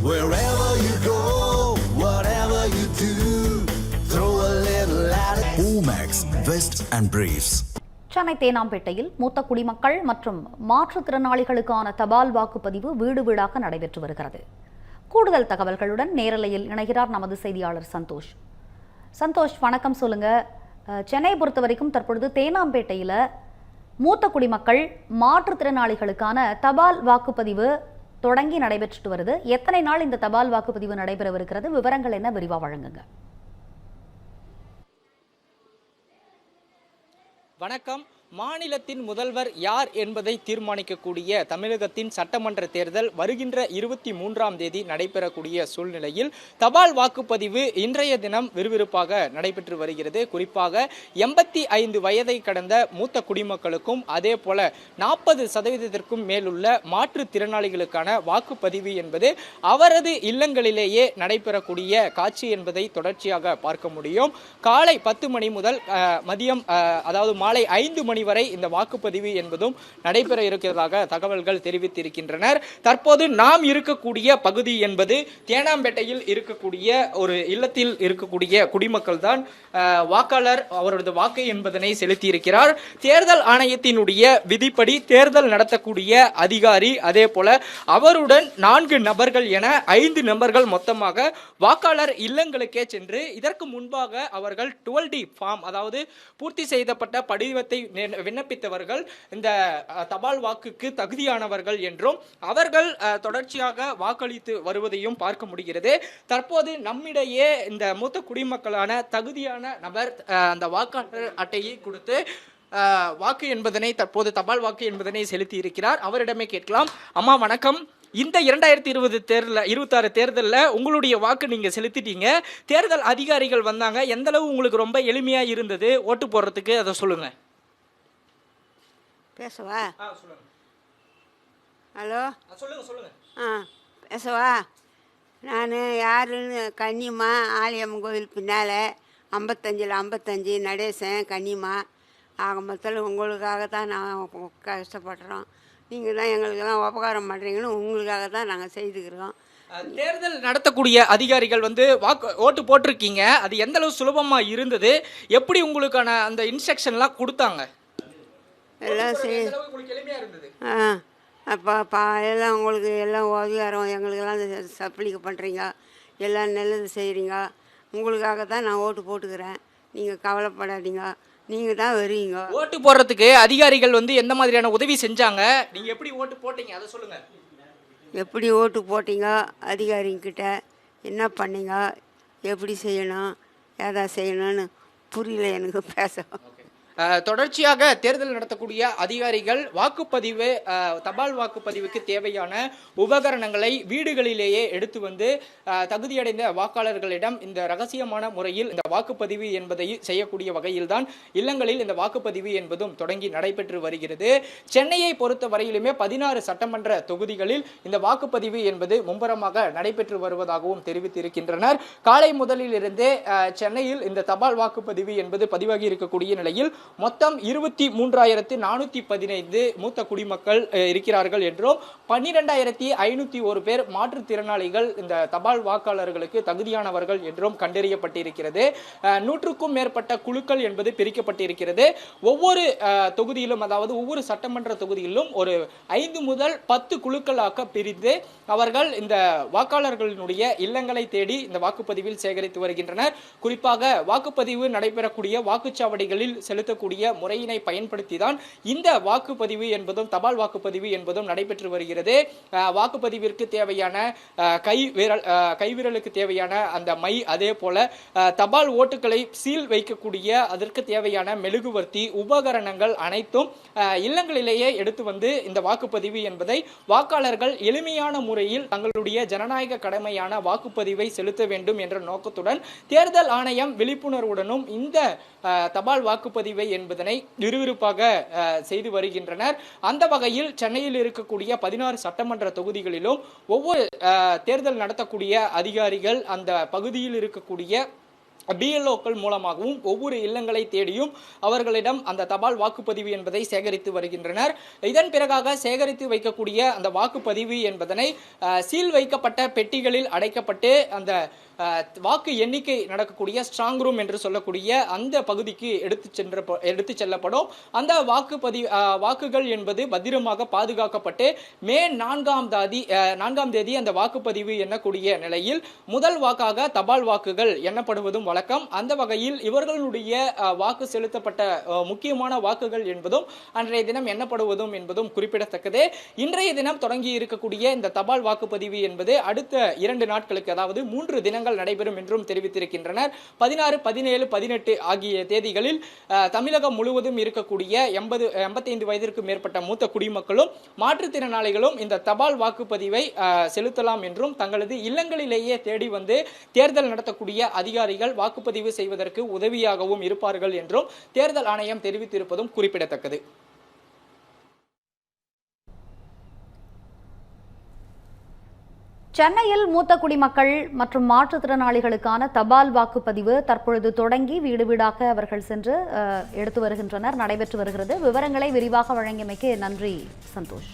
Wherever you go, whatever you do, throw a little at it. Omax, Vest and Briefs. Chennai தேனாம்பேட்டையில் மூத்த குடிமக்கள் மற்றும் மாற்றுத்திறனாளிகளுக்கான தபால் வாக்குப்பதிவு வீடு வீடாக நடைபெற்று வருகிறது. கூடுதல் தகவல்களுடன் நேரலையில் இணைகிறார் நமது செய்தியாளர் சந்தோஷ். சந்தோஷ், வணக்கம். சொல்லுங்க, சென்னையை பொறுத்த வரைக்கும் தற்பொழுது தேனாம்பேட்டையில் மூத்த குடிமக்கள் மாற்றுத்திறனாளிகளுக்கான தபால் வாக்குப்பதிவு தொடங்கி நடைபெற்றுட்டு வருது. எத்தனை நாள் இந்த தபால் வாக்குப்பதிவு நடைபெறவிருக்கிறது? விவரங்கள் என்ன, விரிவா வழங்குங்க. வணக்கம். மாநிலத்தின் முதல்வர் யார் என்பதை தீர்மானிக்கக்கூடிய தமிழகத்தின் சட்டமன்ற தேர்தல் வருகின்ற 23ஆம் தேதி நடைபெறக்கூடிய சூழ்நிலையில் தபால் வாக்குப்பதிவு இன்றைய தினம் விறுவிறுப்பாக நடைபெற்று வருகிறது. குறிப்பாக 85 வயதை கடந்த மூத்த குடிமக்களுக்கும் அதே போல 40% மேலுள்ள மாற்றுத்திறனாளிகளுக்கான வாக்குப்பதிவு என்பது அவரது இல்லங்களிலேயே நடைபெறக்கூடிய காட்சி என்பதை தொடர்ச்சியாக பார்க்க முடியும். காலை 10 மணி முதல் மதியம் அதாவது மாலை 5 மணி வரை இந்த வாக்குப்பதிவு என்பதும் நடைபெற இருக்கிறதாக தகவல்கள் தெரிவித்திருக்கின்றனர். தற்போது நாம் இருக்கக்கூடிய பகுதி என்பது தேனாம்பேட்டையில் இருக்கக்கூடிய ஒரு இல்லத்தில் இருக்கக்கூடிய குடிமக்கள் தான் வாக்காளர் அவரது வாக்கை என்பதனை செலுத்தி இருக்கிறார். தேர்தல் ஆணையத்தினுடைய விதிப்படி தேர்தல் நடத்தக்கூடிய அதிகாரி அதே போல அவருடன் 4 நபர்கள் என 5 நபர்கள் மொத்தமாக வாக்காளர் இல்லங்களுக்கே சென்று இதற்கு முன்பாக அவர்கள் 12D ஃபார்ம், அதாவது பூர்த்தி செய்யப்பட்ட படிவத்தை விண்ணப்பித்தவர்கள் இந்த தபால் வாக்குக்கு தகுதியானவர்கள் என்றும் அவர்கள் தொடர்ச்சியாக வாக்களித்து வருவதையும் பார்க்க முடிகிறது. தற்போது நம்மிடையே இந்த மூத்த குடிமக்களான தகுதியான நபர் அந்த வாக்காளர் அட்டையை கொடுத்து வாக்கு என்பதனை தற்போது தபால் வாக்கு என்பதனை செலுத்தி இருக்கிறார். அவரிடமே கேட்கலாம். அம்மா வணக்கம். இந்த 2026 தேர்தலில் உங்களுடைய வாக்கு நீங்க செலுத்திட்டீங்க. தேர்தல் அதிகாரிகள் வந்தாங்க. எந்த அளவு உங்களுக்கு ரொம்ப எளிமையா இருந்தது ஓட்டு போடுறதுக்கு, அதை சொல்லுங்க. பேசவா? ஹலோ, சொல்லுங்க. பேசவா? நான் யாருன்னு கன்னிமா, ஆலியம்மன் கோவில் பின்னால் 55ல் 55 நடேசன் கன்னிமா. ஆக மொத்தத்தில் உங்களுக்காக தான் நான் கஷ்டப்படுறோம். நீங்கள் தான் எங்களுக்கெல்லாம் உபகாரம் பண்ணுறீங்கன்னு உங்களுக்காக தான் நாங்கள் செய்துக்கிறோம். தேர்தல் நடத்தக்கூடிய அதிகாரிகள் வந்து ஓட்டு போட்டிருக்கீங்க, அது எந்த அளவு சுலபமாக இருந்தது? எப்படி உங்களுக்கான அந்த இன்ஸ்ட்ரக்ஷன்லாம் கொடுத்தாங்க? எல்லாம் அப்போ எல்லாம் உங்களுக்கு எல்லாம் உபகாரம், எங்களுக்கெல்லாம் சப்ளிக்கு பண்ணுறீங்க, எல்லாம் நல்லது செய்கிறீங்க. உங்களுக்காக தான் நான் ஓட்டு போட்டுக்கிறேன். நீங்கள் கவலைப்படாதீங்க, நீங்கள் தான் வருவீங்க. ஓட்டு போடுறதுக்கு அதிகாரிகள் வந்து எந்த மாதிரியான உதவி செஞ்சாங்க? நீங்கள் எப்படி ஓட்டு போட்டீங்க அதை சொல்லுங்கள். எப்படி ஓட்டு போட்டீங்க, அதிகாரிங்கிட்ட என்ன பண்ணீங்க, எப்படி செய்யணும், ஏதா செய்யணும்னு புரியல எனக்கு பேச. தொடர்ச்சியாக தேர்தல் நடத்தக்கூடிய அதிகாரிகள் வாக்குப்பதிவு தபால் வாக்குப்பதிவுக்கு தேவையான உபகரணங்களை வீடுகளிலேயே எடுத்து வந்து தகுதியடைந்த வாக்காளர்களிடம் இந்த ரகசியமான முறையில் இந்த வாக்குப்பதிவு என்பதை செய்யக்கூடிய வகையில்தான் இல்லங்களில் இந்த வாக்குப்பதிவு என்பதும் தொடங்கி நடைபெற்று வருகிறது. சென்னையை பொறுத்த வரையிலுமே 16 சட்டமன்ற தொகுதிகளில் இந்த வாக்குப்பதிவு என்பது மும்முரமாக நடைபெற்று வருவதாகவும் தெரிவித்திருக்கின்றனர். காலை முதலிலிருந்தே சென்னையில் இந்த தபால் வாக்குப்பதிவு என்பது பதிவாகி இருக்கக்கூடிய நிலையில் மொத்தம் 23,415 மூத்த குடிமக்கள் இருக்கிறார்கள் என்றும் 12,501 பேர் மாற்றுத்திறனாளிகள் இந்த தபால் வாக்காளர்களுக்கு தகுதியானவர்கள் என்றும் கண்டறியப்பட்டிருக்கிறது. 100க்கும் மேற்பட்ட குழுக்கள் என்பது பிரிக்கப்பட்டிருக்கிறது. ஒவ்வொரு தொகுதியிலும், அதாவது ஒவ்வொரு சட்டமன்ற தொகுதியிலும் ஒரு 5 முதல் 10 குழுக்களாக பிரிந்து அவர்கள் இந்த வாக்காளர்களுடைய இல்லங்களை தேடி இந்த வாக்குப்பதிவில் சேகரித்து வருகின்றனர். குறிப்பாக வாக்குப்பதிவு நடைபெறக்கூடிய வாக்குச்சாவடிகளில் செலுத்த முறையினை பயன்படுத்தி தான் இந்த வாக்குப்பதிவு என்பதும் தபால் வாக்குப்பதிவு என்பதும் நடைபெற்று வருகிறது. வாக்குப்பதிவிற்கு தேவையான கைவிரலுக்கு தேவையான அந்த மை, அதே போல தபால் ஓட்டுகளை சீல் வைக்கக்கூடிய அதற்கு தேவையான மெழுகுவர்த்தி உபகரணங்கள் அனைத்தும் இல்லங்களிலேயே எடுத்து வந்து இந்த வாக்குப்பதிவு என்பதை வாக்காளர்கள் எளிமையான முறையில் தங்களுடைய ஜனநாயக கடமையான வாக்குப்பதிவை செலுத்த வேண்டும் என்ற நோக்கத்துடன் தேர்தல் ஆணையம் விழிப்புணர்வுடனும் இந்த தபால் வாக்குப்பதிவை என்பதனை விறுவிறுப்பாக செய்து வருகின்றனர். அந்த வகையில் சென்னையில் இருக்கக்கூடிய 16 சட்டமன்ற தொகுதிகளிலும் ஒவ்வொரு தேர்தல் நடத்தக்கூடிய அதிகாரிகள் அந்த பகுதியில் இருக்கக்கூடிய பிஎல்ஓக்கள் மூலமாகவும் ஒவ்வொரு இல்லங்களை தேடியும் அவர்களிடம் அந்த தபால் வாக்குப்பதிவு என்பதை சேகரித்து வருகின்றனர். இதன் பிறகாக சேகரித்து வைக்கக்கூடிய அந்த வாக்குப்பதிவு என்பதனை சீல் வைக்கப்பட்ட பெட்டிகளில் அடைக்கப்பட்டு அந்த வாக்கு எண்ணிக்கை நடக்கக்கூடிய ஸ்ட்ராங் ரூம் என்று சொல்லக்கூடிய அந்த பகுதிக்கு எடுத்து செல்லப்படும். அந்த வாக்குகள் என்பது பத்திரமாக பாதுகாக்கப்பட்டு மே 4ஆம் தேதி அந்த வாக்குப்பதிவு எண்ணக்கூடிய நிலையில் முதல் வாக்காக தபால் வாக்குகள் எண்ணப்படுவதும் வழக்கம். அந்த வகையில் இவர்களுடைய வாக்கு செலுத்தப்பட்ட முக்கியமான வாக்குகள் என்பதும் அன்றைய தினம் எண்ணப்படுவதும் என்பதும் குறிப்பிடத்தக்கது. இன்றைய தினம் தொடங்கி இருக்கக்கூடிய இந்த தபால் வாக்குப்பதிவு என்பது அடுத்த 2 நாட்களுக்கு, அதாவது 3 தினங்கள் நடைபெறும் என்றும் தெரிவித்திருக்கின்றனர். 16, 17, 18 ஆகிய தேதிகளில் தமிழகம் முழுவதும் இருக்கக்கூடிய 85 வயதிற்கு மேற்பட்ட மூத்த குடிமக்களும் மாற்றுத்திறனாளிகளும் இந்த தபால் வாக்குப்பதிவை செலுத்தலாம் என்றும் தங்களது இல்லங்களிலேயே தேடி வந்து தேர்தல் நடத்தக்கூடிய அதிகாரிகள் வாக்குப்பதிவு செய்வதற்கு உதவியாகவும் இருப்பார்கள் என்றும் தேர்தல் ஆணையம் தெரிவித்திருப்பதும் குறிப்பிடத்தக்கது. சென்னையில் மூத்த குடிமக்கள் மற்றும் மாற்றுத்திறனாளிகளுக்கான தபால் வாக்குப்பதிவு தற்பொழுது தொடங்கி வீடு வீடாக அவர்கள் சென்று எடுத்து வருகின்றனர், நடைபெற்று வருகிறது. விவரங்களை விரிவாக வழங்கியமைக்கு நன்றி சந்தோஷ்.